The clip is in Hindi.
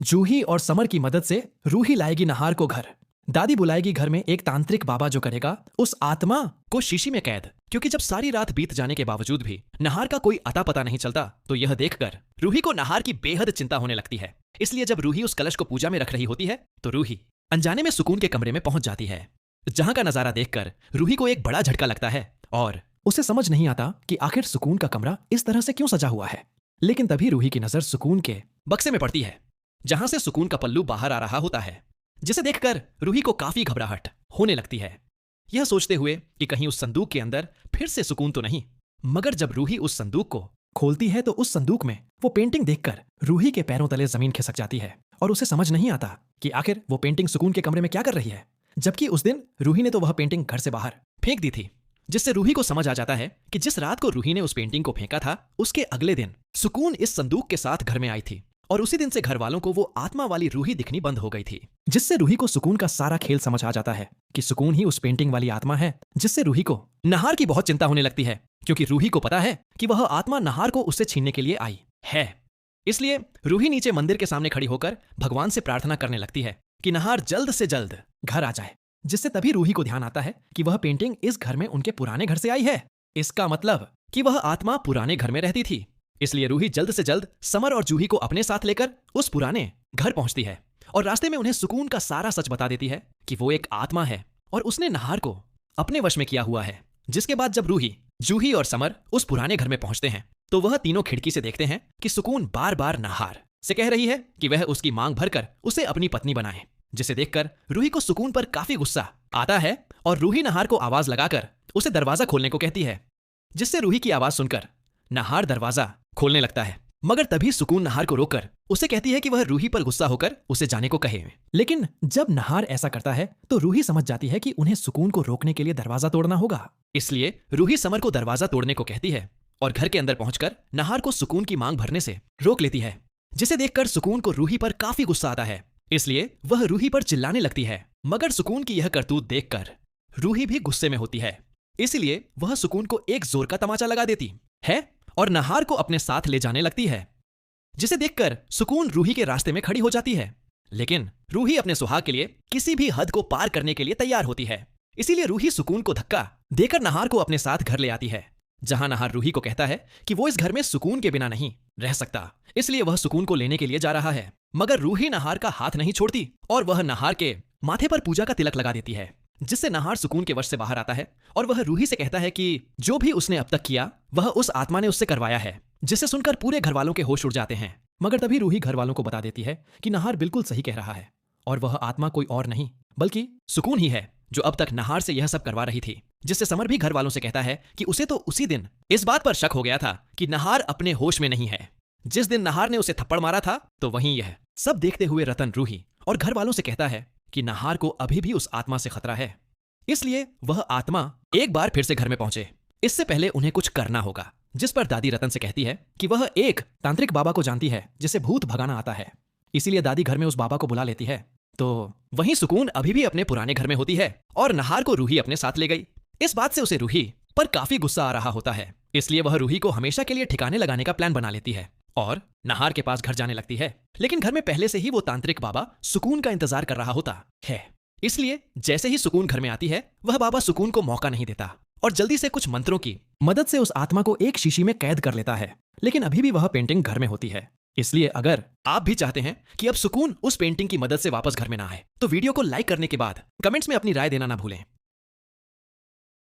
जूही और समर की मदद से रूही लाएगी नहार को घर। दादी बुलाएगी घर में एक तांत्रिक बाबा जो करेगा उस आत्मा को शीशी में कैद। क्योंकि जब सारी रात बीत जाने के बावजूद भी नहार का कोई अता पता नहीं चलता, तो यह देखकर रूही को नहार की बेहद चिंता होने लगती है। इसलिए जब रूही उस कलश को पूजा में रख रही होती है, तो रूही अनजाने में सुकून के कमरे में पहुंच जाती है, जहां का नजारा देखकर रूही को एक बड़ा झटका लगता है और उसे समझ नहीं आता कि आखिर सुकून का कमरा इस तरह से क्यों सजा हुआ है। लेकिन तभी रूही की नजर सुकून के बक्से में पड़ती है, जहां से सुकून का पल्लू बाहर आ रहा होता है, जिसे देखकर रूही को काफी घबराहट होने लगती है, यह सोचते हुए कि कहीं उस संदूक के अंदर फिर से सुकून तो नहीं। मगर जब रूही उस संदूक को खोलती है तो उस संदूक में वो पेंटिंग देखकर रूही के पैरों तले जमीन खिसक जाती है और उसे समझ नहीं आता कि आखिर वो पेंटिंग सुकून के कमरे में क्या कर रही है। जबकि उस दिन रूही ने तो वह पेंटिंग घर से बाहर फेंक दी थी, जिससे रूही को समझ आ जाता है कि जिस रात को रूही ने उस पेंटिंग को फेंका था, उसके अगले दिन सुकून इस संदूक के साथ घर में आई थी और उसी दिन से घर वालों को वो आत्मा वाली रूही दिखनी बंद हो गई थी। जिससे रूही को सुकून का सारा खेल समझ आ जाता है कि सुकून ही उस पेंटिंग वाली आत्मा है। जिससे रूही को नहार की बहुत चिंता होने लगती है, क्योंकि रूही को पता है कि वह आत्मा नहार को उससे छीनने के लिए आई है। इसलिए रूही नीचे मंदिर के सामने खड़ी होकर भगवान से प्रार्थना करने लगती है कि नहार जल्द से जल्द घर आ जाए। जिससे तभी रूही को ध्यान आता है कि वह पेंटिंग इस घर में उनके पुराने घर से आई है। इसका मतलब कि वह आत्मा पुराने घर में रहती थी। इसलिए रूही जल्द से जल्द समर और जूही को अपने साथ लेकर उस पुराने घर पहुंचती है और रास्ते में उन्हें सुकून का सारा सच बता देती है कि वो एक आत्मा है और उसने नहार को अपने वश में किया हुआ है। जिसके बाद जब रूही, जूही और समर उस पुराने घर में पहुंचते हैं, तो वह तीनों खिड़की से देखते हैं कि सुकून बार बार नहार से कह रही है कि वह उसकी मांग भरकर उसे अपनी पत्नी बनाए। जिसे देखकर रूही को सुकून पर काफी गुस्सा आता है और रूही नहार को आवाज लगाकर उसे दरवाजा खोलने को कहती है। जिससे रूही की आवाज सुनकर नहार दरवाजा खोलने लगता है, मगर तभी सुकून नहार को रोककर उसे कहती है कि वह रूही पर गुस्सा होकर उसे जाने को कहे। लेकिन जब नहार ऐसा करता है तो रूही समझ जाती है कि उन्हें सुकून को रोकने के लिए दरवाजा तोड़ना होगा। इसलिए रूही समर को दरवाजा तोड़ने को कहती है और घर के अंदर पहुंचकर नहार को सुकून की मांग भरने से रोक लेती है। जिसे देखकर सुकून को रूही पर काफी गुस्सा आता है, इसलिए वह रूही पर चिल्लाने लगती है। मगर सुकून की यह करतूत देखकर रूही भी गुस्से में होती है, इसलिए वह सुकून को एक जोर का तमाचा लगा देती है और नहार को अपने साथ ले जाने लगती है। जिसे देखकर सुकून रूही के रास्ते में खड़ी हो जाती है, लेकिन रूही अपने सुहाग के लिए किसी भी हद को पार करने के लिए तैयार होती है। इसीलिए रूही सुकून को धक्का देकर नहार को अपने साथ घर ले आती है, जहां नहार रूही को कहता है कि वो इस घर में सुकून के बिना नहीं रह सकता। इसलिए वह सुकून को लेने के लिए जा रहा है, मगर रूही नहार का हाथ नहीं छोड़ती और वह नहार के माथे पर पूजा का तिलक लगा देती है। जिससे नहार सुकून के वश से बाहर आता है और वह रूही से कहता है कि जो भी उसने अब तक किया वह उस आत्मा ने उससे करवाया है। जिसे सुनकर पूरे घर वालों के होश उड़ जाते हैं। मगर तभी रूही घर वालों को बता देती है कि नहार बिल्कुल सही कह रहा है और वह आत्मा कोई और नहीं बल्कि सुकून ही है, जो अब तक नहार से यह सब करवा रही थी। जिससे समर भी घर वालों से कहता है कि उसे तो उसी दिन इस बात पर शक हो गया था कि नहार अपने होश में नहीं है। जिस दिन नहार ने उसे थप्पड़ मारा था, तो वहीं यह सब देखते हुए रतन रूही और घर वालों से कहता है कि नहार को अभी भी उस आत्मा से खतरा है, इसलिए वह आत्मा एक बार फिर से घर में पहुंचे। इससे पहले उन्हें कुछ करना होगा। जिस पर दादी रतन से कहती है कि वह एक तांत्रिक बाबा को जानती है जिसे भूत भगाना आता है। इसीलिए दादी घर में उस बाबा को बुला लेती है। तो वहीं सुकून अभी भी अपने पुराने घर में होती है और नहार को रूही अपने साथ ले गई। इस बात से उसे रूही पर काफी गुस्सा आ रहा होता है, इसलिए वह रूही को हमेशा के लिए ठिकाने लगाने का प्लान बना लेती है और नहार के पास घर जाने लगती है। लेकिन घर में पहले से ही वो तांत्रिक बाबा सुकून का इंतजार कर रहा होता है। इसलिए जैसे ही सुकून घर में आती है, वह बाबा सुकून को मौका नहीं देता और जल्दी से कुछ मंत्रों की मदद से उस आत्मा को एक शीशी में कैद कर लेता है। लेकिन अभी भी वह पेंटिंग घर में होती है। इसलिए अगर आप भी चाहते हैं कि अब सुकून उस पेंटिंग की मदद से वापस घर में ना आए, तो वीडियो को लाइक करने के बाद कमेंट्स में अपनी राय देना ना भूलें।